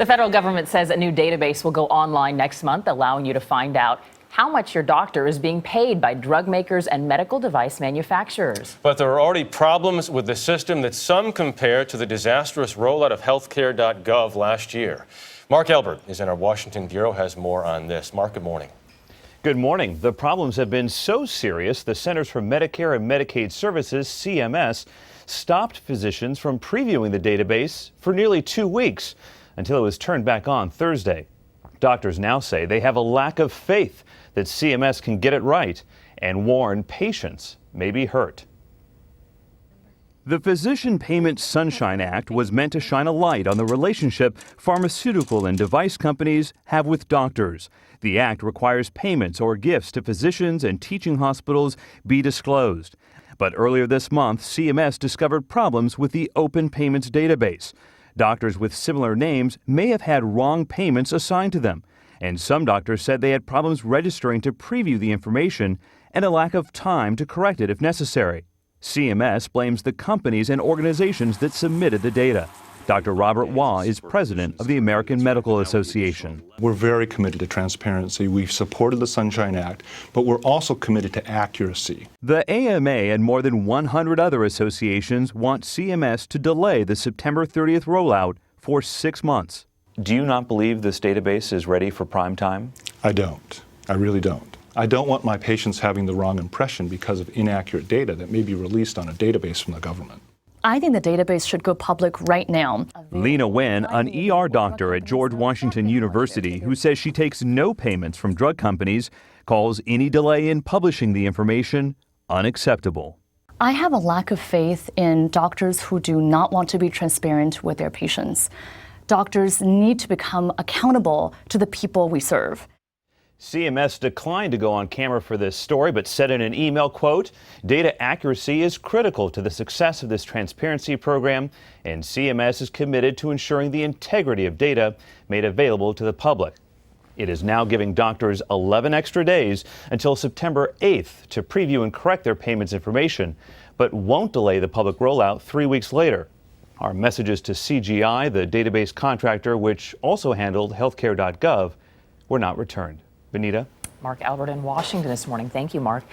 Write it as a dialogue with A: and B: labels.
A: The federal government says a new database will go online next month, allowing you to find out how much your doctor is being paid by drug makers and medical device manufacturers.
B: But there are already problems with the system that some compare to the disastrous rollout of healthcare.gov last year. Mark Elbert is in our Washington bureau, has more on this. Mark, good morning.
C: Good morning. The problems have been so serious, the Centers for Medicare and Medicaid Services, CMS, stopped physicians from previewing the database for nearly 2 weeks until it was turned back on Thursday. Doctors now say they have a lack of faith that CMS can get it right and warn patients may be hurt. The Physician Payment Sunshine Act was meant to shine a light on the relationship pharmaceutical and device companies have with doctors. The act requires payments or gifts to physicians and teaching hospitals be disclosed. But earlier this month, CMS discovered problems with the Open Payments database. Doctors with similar names may have had wrong payments assigned to them, and some doctors said they had problems registering to preview the information and a lack of time to correct it if necessary. CMS blames the companies and organizations that submitted the data. Dr. Robert Waugh is president of the American Medical Association.
D: We're very committed to transparency. We've supported the Sunshine Act, but we're also committed to accuracy.
C: The AMA and more than 100 other associations want CMS to delay the September 30th rollout for 6 months. Do you not believe this database is ready for prime time?
D: I don't. I really don't. I don't want my patients having the wrong impression because of inaccurate data that may be released on a database from the government.
E: I think the database should go public right now.
C: Lena Wen, an ER doctor at George Washington University who says she takes no payments from drug companies, calls any delay in publishing the information unacceptable.
E: I have a lack of faith in doctors who do not want to be transparent with their patients. Doctors need to become accountable to the people we serve.
C: CMS declined to go on camera for this story, but said in an email, quote, "Data accuracy is critical to the success of this transparency program, and CMS is committed to ensuring the integrity of data made available to the public." It is now giving doctors 11 extra days until September 8th to preview and correct their payments information, but won't delay the public rollout 3 weeks later. Our messages to CGI, the database contractor which also handled healthcare.gov, were not returned. Benita?
A: Mark Albert in Washington this morning. Thank you, Mark.